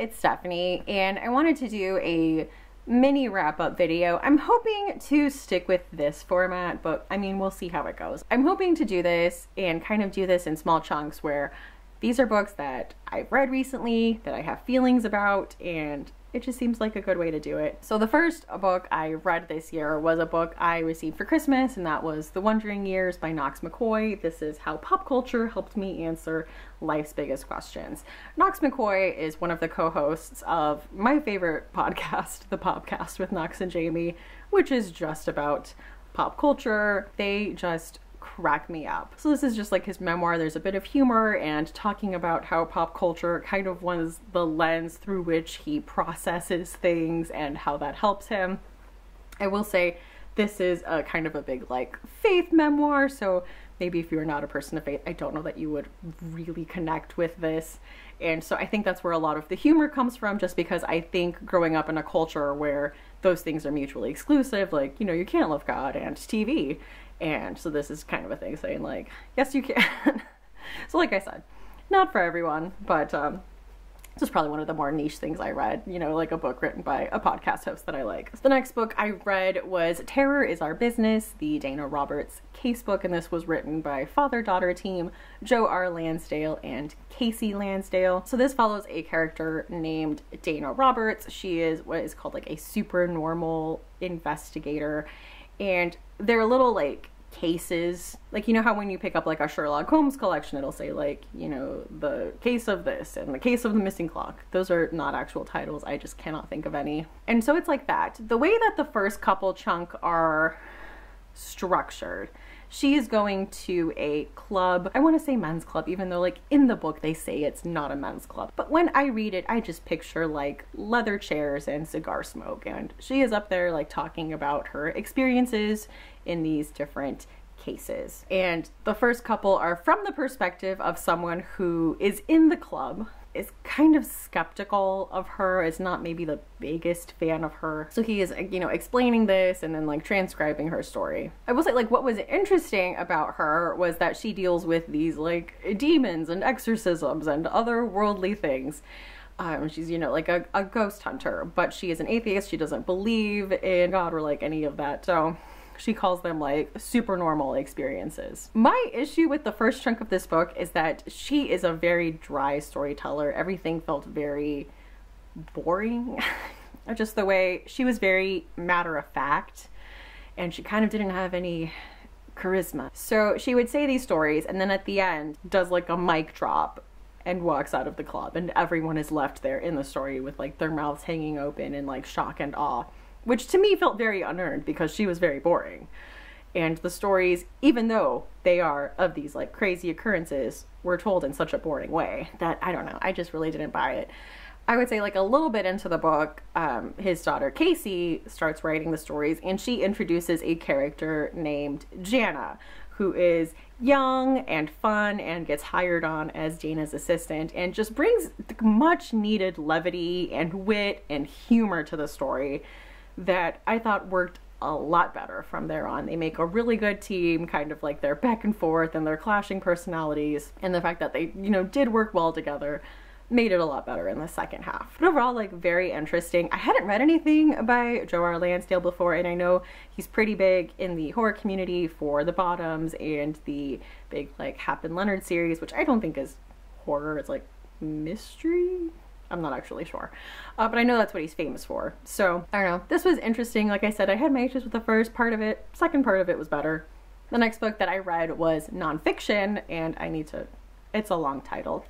it's Stephanie, and I wanted to do a mini wrap-up video. I'm hoping to stick with this format, but I mean, we'll see how it goes. I'm hoping to do this and kind of do this in small chunks where these are books that I've read recently, that I have feelings about, and it just seems like a good way to do it. So the first book I read this year was a book I received for Christmas, and that was The Wondering Years by Knox McCoy. This is how pop culture helped me answer life's biggest questions. Knox McCoy is one of the co-hosts of my favorite podcast, The Popcast with Knox and Jamie, which is just about pop culture. They just crack me up. So this is just like his memoir. There's a bit of humor and talking about how pop culture kind of was the lens through which he processes things and how that helps him. I will say this is a kind of a big like faith memoir, so maybe if you're not a person of faith, I don't know that you would really connect with this. And so I think that's where a lot of the humor comes from, just because I think growing up in a culture where those things are mutually exclusive, like, you know, you can't love God and TV. And so this is kind of a thing saying like, yes, you can. So like I said, not for everyone, but this is probably one of the more niche things I read, you know, like a book written by a podcast host that I like. So the next book I read was Terror is Our Business, the Dana Roberts Casebook, and this was written by father-daughter team Joe R. Lansdale and Kasey Lansdale. So this follows a character named Dana Roberts. She is what is called like a super normal investigator, and they're little like cases, like, you know how when you pick up like a Sherlock Holmes collection, it'll say like, you know, the case of this and the case of the missing clock. Those are not actual titles. I just cannot think of any. And so it's like that. The way that the first couple chunk are structured, she is going to a club. I want to say men's club, even though like in the book they say it's not a men's club. But when I read it, I just picture like leather chairs and cigar smoke. And she is up there like talking about her experiences in these different cases. And the first couple are from the perspective of someone who is in the club, is kind of skeptical of her, is not maybe the biggest fan of her. So he is, you know, explaining this and then like transcribing her story. I will say like what was interesting about her was that she deals with these like demons and exorcisms and other worldly things. She's, you know, like a ghost hunter, but she is an atheist. She doesn't believe in God or like any of that. So she calls them like super normal experiences. My issue with the first chunk of this book is that she is a very dry storyteller. Everything felt very boring. Just the way she was very matter of fact, and she kind of didn't have any charisma. So she would say these stories and then at the end does like a mic drop and walks out of the club, and everyone is left there in the story with like their mouths hanging open in like shock and awe, which to me felt very unearned because she was very boring. And the stories, even though they are of these like crazy occurrences, were told in such a boring way that, I don't know, I just really didn't buy it. I would say like a little bit into the book, his daughter Kasey starts writing the stories, and she introduces a character named Jana, who is young and fun and gets hired on as Dana's assistant and just brings much needed levity and wit and humor to the story that I thought worked a lot better from there on. They make a really good team, kind of like their back and forth and their clashing personalities, and the fact that they, you know, did work well together made it a lot better in the second half. But overall, like, very interesting. I hadn't read anything by Joe R. Lansdale before, and I know he's pretty big in the horror community for The Bottoms and the big like Hap and Leonard series, which I don't think is horror, it's like mystery? I'm not actually sure, but I know that's what he's famous for. So I don't know, this was interesting. Like I said, I had my issues with the first part of it. Second part of it was better. The next book that I read was nonfiction, and it's a long title.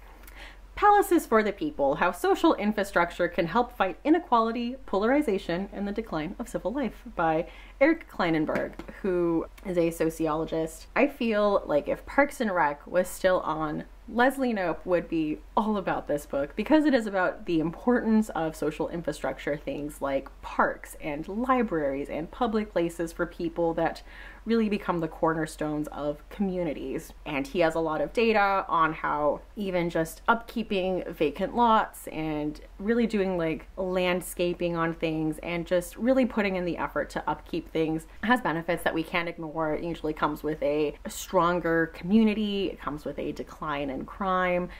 Palaces for the People, How Social Infrastructure Can Help Fight Inequality, Polarization, and the Decline of Civil Life by Eric Klinenburg, who is a sociologist. I feel like if Parks and Rec was still on, Leslie Knope would be all about this book, because it is about the importance of social infrastructure, things like parks and libraries and public places for people that really become the cornerstones of communities. And he has a lot of data on how even just upkeeping vacant lots and really doing like landscaping on things and just really putting in the effort to upkeep things has benefits that we can't ignore. It usually comes with a stronger community. It comes with a decline in crime.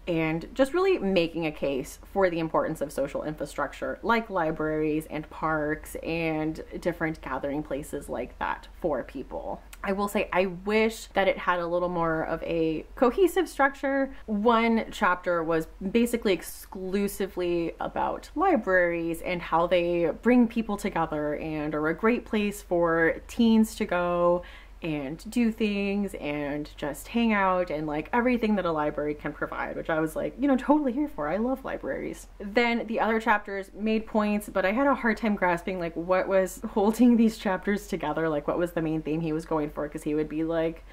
and just really making a case for the importance of social infrastructure like libraries and parks and different gathering places like that for people. I will say I wish that it had a little more of a cohesive structure. One chapter was basically exclusively about libraries and how they bring people together and are a great place for teens to go and do things and just hang out and like everything that a library can provide, which I was like, you know, totally here for. I love libraries. Then the other chapters made points, but I had a hard time grasping like what was holding these chapters together, like what was the main theme he was going for, because he would be like,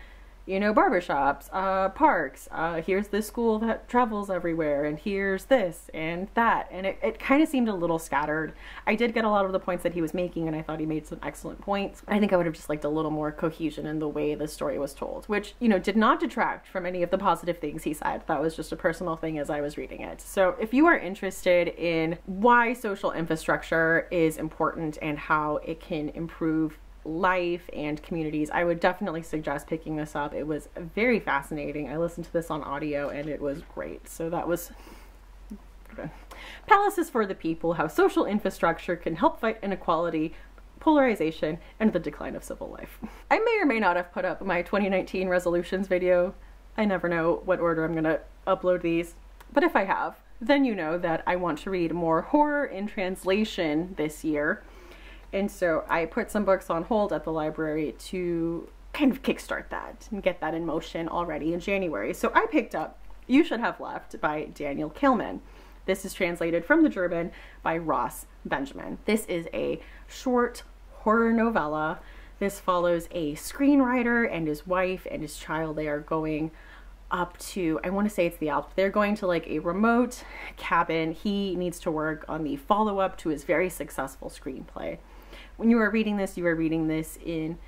you know, barbershops, parks, here's this school that travels everywhere, and here's this and that, and it kind of seemed a little scattered. I did get a lot of the points that he was making, and I thought he made some excellent points. I think I would have just liked a little more cohesion in the way the story was told, which, you know, did not detract from any of the positive things he said. That was just a personal thing as I was reading it. So if you are interested in why social infrastructure is important and how it can improve life and communities, I would definitely suggest picking this up. It was very fascinating. I listened to this on audio and it was great. So that was Palaces for the People, How Social Infrastructure Can Help Fight Inequality, Polarization, and the Decline of Civil Life. I may or may not have put up my 2019 resolutions video. I never know what order I'm gonna upload these, but if I have, then you know that I want to read more horror in translation this year. And so I put some books on hold at the library to kind of kickstart that and get that in motion already in January. So I picked up You Should Have Left by Daniel Kehlmann. This is translated from the German by Ross Benjamin. This is a short horror novella. This follows a screenwriter and his wife and his child. They are going up to, I want to say it's the Alps. They're going to like a remote cabin. He needs to work on the follow-up to his very successful screenplay. When you are reading this in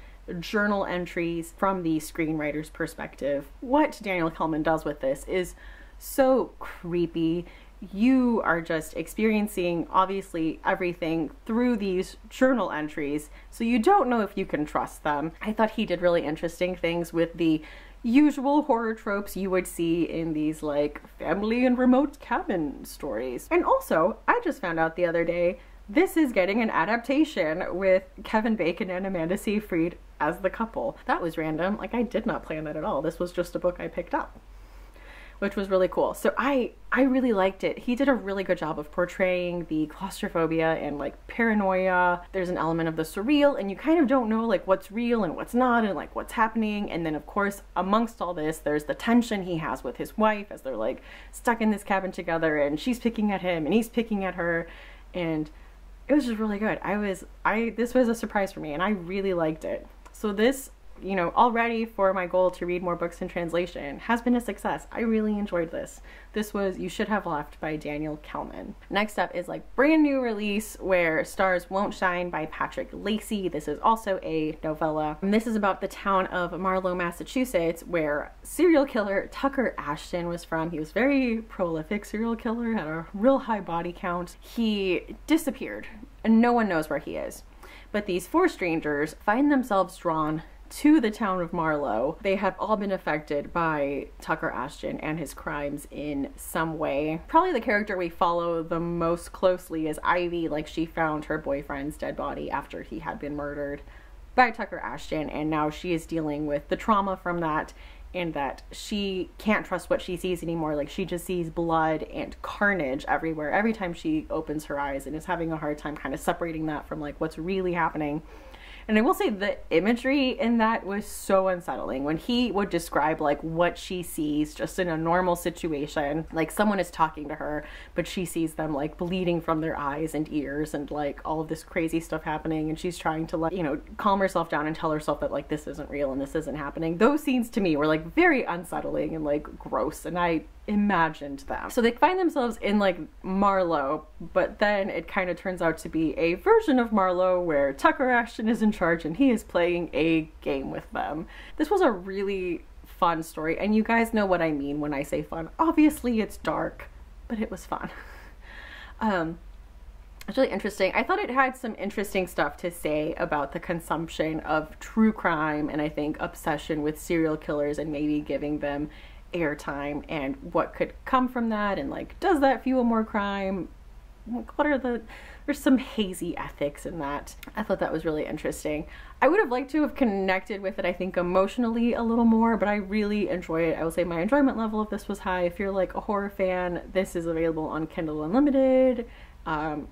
journal entries from the screenwriter's perspective. What Daniel Kehlmann does with this is so creepy. You are just experiencing obviously everything through these journal entries, so you don't know if you can trust them. I thought he did really interesting things with the usual horror tropes you would see in these like family and remote cabin stories. And also, I just found out the other day, this is getting an adaptation with Kevin Bacon and Amanda Seyfried as the couple. That was random. Like, I did not plan that at all. This was just a book I picked up, which was really cool. So I really liked it. He did a really good job of portraying the claustrophobia and like paranoia. There's an element of the surreal, and you kind of don't know like what's real and what's not and like what's happening. And then of course, amongst all this, there's the tension he has with his wife as they're like stuck in this cabin together, and she's picking at him and he's picking at her, and it was just really good. This was a surprise for me, and I really liked it. So this, you know, already for my goal to read more books in translation has been a success. I really enjoyed this. This was You Should Have Left by Daniel Kehlmann. Next up is like brand new release Where Stars Won't Shine by Patrick Lacey. This is also a novella. And this is about the town of Marlow, Massachusetts, where serial killer Tucker Ashton was from. He was a very prolific serial killer, had a real high body count. He disappeared and no one knows where he is. But these four strangers find themselves drawn to the town of Marlow. They have all been affected by Tucker Ashton and his crimes in some way. Probably the character we follow the most closely is Ivy. Like, she found her boyfriend's dead body after he had been murdered by Tucker Ashton, and now she is dealing with the trauma from that, and that she can't trust what she sees anymore. Like, she just sees blood and carnage everywhere every time she opens her eyes, and is having a hard time kind of separating that from like what's really happening. And I will say the imagery in that was so unsettling. When he would describe like what she sees just in a normal situation, like someone is talking to her, but she sees them like bleeding from their eyes and ears and like all of this crazy stuff happening, and she's trying to like, you know, calm herself down and tell herself that like this isn't real and this isn't happening. Those scenes to me were like very unsettling and like gross, and I imagined them. So they find themselves in like Marlow, but then it kind of turns out to be a version of Marlow where Tucker Ashton is in charge and he is playing a game with them. This was a really fun story, and you guys know what I mean when I say fun. Obviously it's dark, but it was fun. It's really interesting. I thought it had some interesting stuff to say about the consumption of true crime, and I think obsession with serial killers, and maybe giving them airtime and what could come from that, and like, does that fuel more crime? Like, what are there's some hazy ethics in that. I thought that was really interesting. I would have liked to have connected with it, I think, emotionally a little more, but I really enjoy it. I will say my enjoyment level of this was high. If you're like a horror fan, this is available on Kindle Unlimited.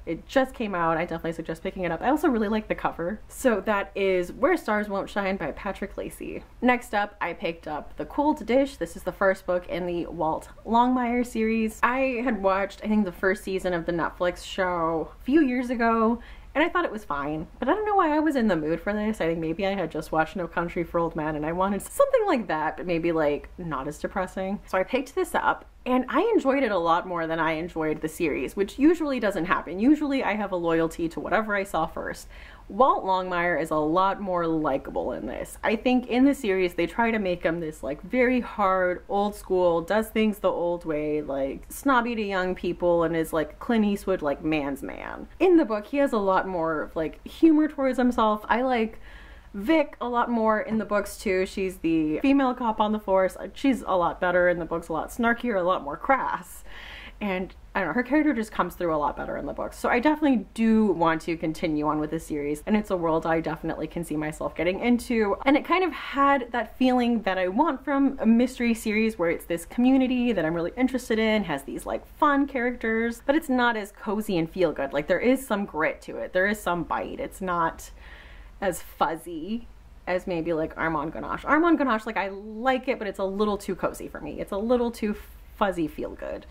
It just came out. I definitely suggest picking it up. I also really like the cover. So that is Where Stars Won't Shine by Patrick Lacey. Next up, I picked up The Cold Dish. This is the first book in the Walt Longmire series. I had watched, I think, the first season of the Netflix show a few years ago, and I thought it was fine, but I don't know why I was in the mood for this. I think maybe I had just watched No Country for Old Men and I wanted something like that, but maybe like not as depressing. So I picked this up and I enjoyed it a lot more than I enjoyed the series, which usually doesn't happen. Usually I have a loyalty to whatever I saw first. Walt Longmire is a lot more likable in this. I think in the series they try to make him this like very hard, old school, does things the old way, like snobby to young people, and is like Clint Eastwood, like man's man. In the book he has a lot more like humor towards himself. I like Vic a lot more in the books too. She's the female cop on the force. She's a lot better in the books, a lot snarkier, a lot more crass. And I don't know, her character just comes through a lot better in the books. So I definitely do want to continue on with the series, and it's a world I definitely can see myself getting into. And it kind of had that feeling that I want from a mystery series where it's this community that I'm really interested in, has these like fun characters, but it's not as cozy and feel good. Like there is some grit to it. There is some bite. It's not as fuzzy as maybe like Armand Ganache. Armand Ganache, like I like it, but it's a little too cozy for me. It's a little too fuzzy feel good.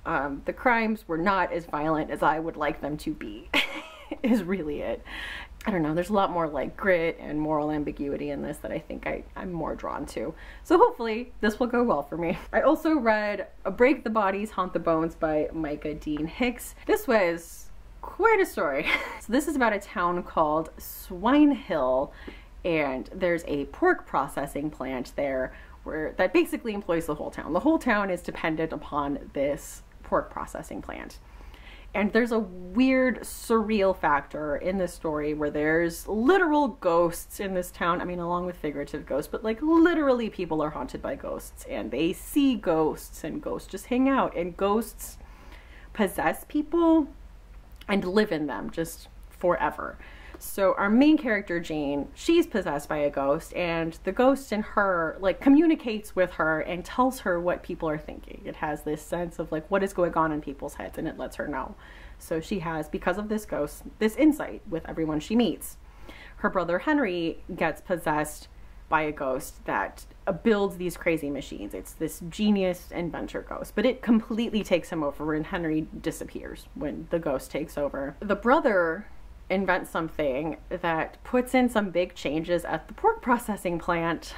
The crimes were not as violent as I would like them to be, is really it. I don't know, there's a lot more like grit and moral ambiguity in this that I think I'm more drawn to. So hopefully this will go well for me. I also read Break the Bodies, Haunt the Bones by Micah Dean Hicks. This was quite a story. So this is about a town called Swine Hill, and there's a pork processing plant there that basically employs the whole town. The whole town is dependent upon this pork processing plant. And there's a weird, surreal factor in this story where there's literal ghosts in this town. I mean, along with figurative ghosts, but like literally people are haunted by ghosts and they see ghosts, and ghosts just hang out, and ghosts possess people and live in them just forever. So our main character, Jane, she's possessed by a ghost, and the ghost in her like communicates with her and tells her what people are thinking. It has this sense of like what is going on in people's heads, and it lets her know. So she has, because of this ghost, this insight with everyone she meets. Her brother Henry gets possessed by a ghost that builds these crazy machines. It's this genius inventor ghost, but it completely takes him over, and Henry disappears when the ghost takes over. The brother invent something that puts in some big changes at the pork processing plant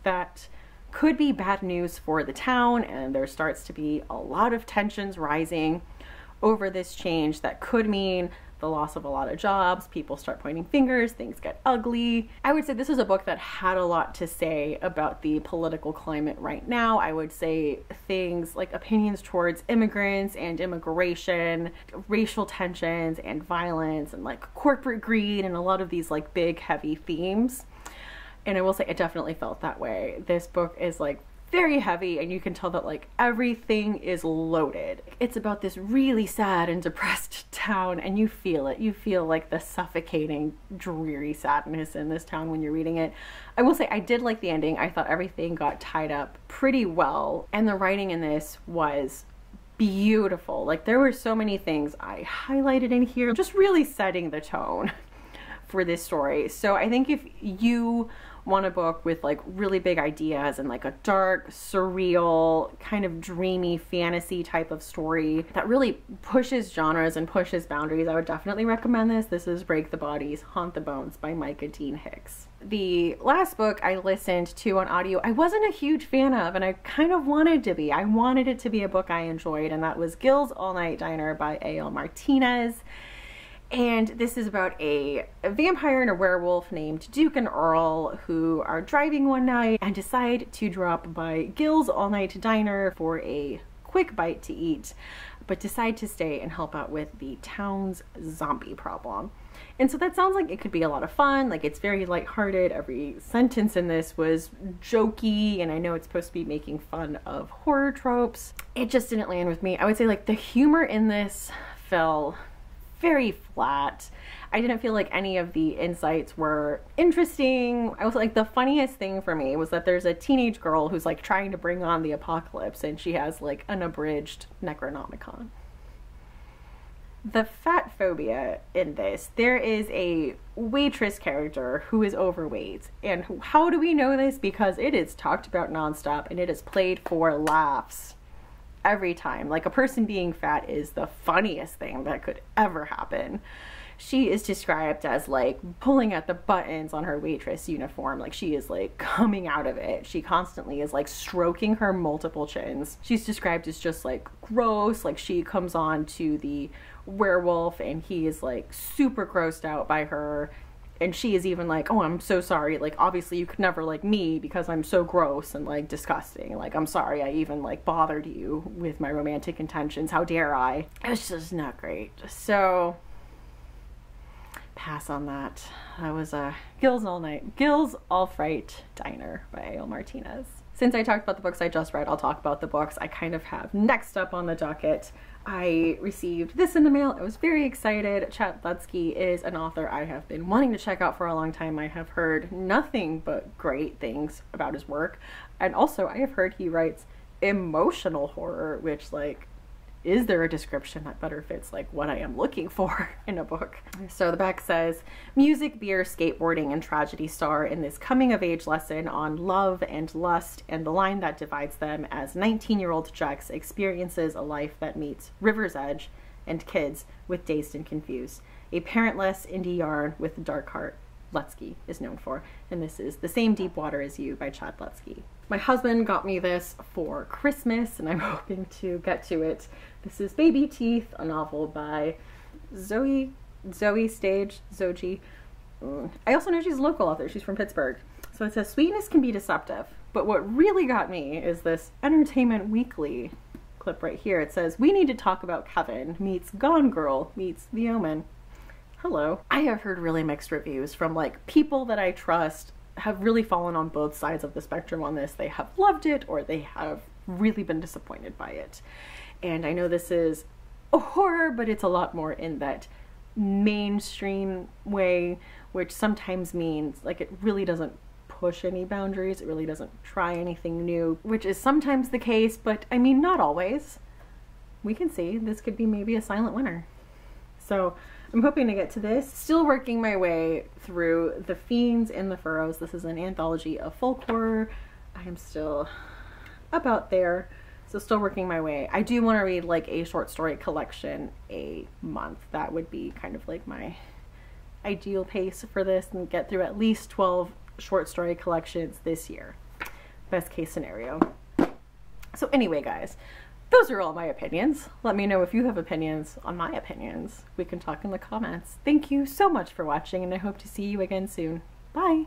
that could be bad news for the town, and there starts to be a lot of tensions rising over this change that could mean the loss of a lot of jobs. People start pointing fingers, things get ugly. I would say this is a book that had a lot to say about the political climate right now. I would say things like opinions towards immigrants and immigration, racial tensions and violence, and like corporate greed, and a lot of these like big heavy themes. And I will say it definitely felt that way. This book is like very heavy, and you can tell that like everything is loaded. It's about this really sad and depressed town, and you feel it. You feel like the suffocating, dreary sadness in this town when you're reading it. I will say I did like the ending. I thought everything got tied up pretty well, and the writing in this was beautiful. Like there were so many things I highlighted in here, just really setting the tone for this story. So I think if you want a book with like really big ideas and like a dark, surreal, kind of dreamy fantasy type of story that really pushes genres and pushes boundaries, I would definitely recommend this. This is Break the Bodies, Haunt the Bones by Micah Dean Hicks. The last book I listened to on audio, I wasn't a huge fan of, and I kind of wanted to be. I wanted it to be a book I enjoyed, and that was Gils, AllNight Diner by A.L. Martinez. And this is about a vampire and a werewolf named Duke and Earl who are driving one night and decide to drop by Gils AllNight Diner for a quick bite to eat, but decide to stay and help out with the town's zombie problem. And so that sounds like it could be a lot of fun. Like, it's very lighthearted. Every sentence in this was jokey, and I know it's supposed to be making fun of horror tropes. It just didn't land with me. I would say, like, the humor in this fell very flat. I didn't feel like any of the insights were interesting. I was like, the funniest thing for me was that there's a teenage girl who's like trying to bring on the apocalypse, and she has like an abridged Necronomicon. The fat phobia in this, there is a waitress character who is overweight. And how do we know this? Because it is talked about nonstop and it is played for laughs every time. Like, a person being fat is the funniest thing that could ever happen. She is described as like pulling at the buttons on her waitress uniform, like she is like coming out of it. She constantly is like stroking her multiple chins. She's described as just like gross, like she comes on to the werewolf and he is like super grossed out by her, and she is even like, oh, I'm so sorry, like obviously you could never like me because I'm so gross and like disgusting, like I'm sorry I even like bothered you with my romantic intentions, how dare I. It was just not great. So pass on that. That was Gils AllNight. Gils All Fright Diner by Martinez. Since I talked about the books I just read, I'll talk about the books I kind of have next up on the docket. I received this in the mail. I was very excited. Chad Lutzke is an author I have been wanting to check out for a long time. I have heard nothing but great things about his work. And also I have heard he writes emotional horror, which, like, is there a description that better fits like what I am looking for in a book? So the back says, music, beer, skateboarding, and tragedy star in this coming-of-age lesson on love and lust and the line that divides them as 19-year-old Jex experiences a life that meets River's Edge and kids with Dazed and Confused. A parentless indie yarn with a dark heart Lutzke is known for. And this is The Same Deep Water as You by Chad Lutzke. My husband got me this for Christmas and I'm hoping to get to it. This is Baby Teeth, a novel by Zoe Stage, Zoji. I also know she's a local author. She's from Pittsburgh. So it says, sweetness can be deceptive, but what really got me is this Entertainment Weekly clip right here. It says, we need to talk about Kevin meets Gone Girl meets The Omen. Hello. I have heard really mixed reviews from like people that I trust have really fallen on both sides of the spectrum on this. They have loved it or they have really been disappointed by it. And I know this is a horror, but it's a lot more in that mainstream way, which sometimes means like it really doesn't push any boundaries. It really doesn't try anything new, which is sometimes the case, but I mean, not always. We can see this could be maybe a silent winner. So I'm hoping to get to this. Still working my way through The Fiends in the Furrows. This is an anthology of folk horror. I am still about there. So still working my way. I do want to read like a short story collection a month. That would be kind of like my ideal pace for this, and get through at least 12 short story collections this year. Best case scenario. So anyway, guys, those are all my opinions. Let me know if you have opinions on my opinions. We can talk in the comments. Thank you so much for watching, and I hope to see you again soon. Bye!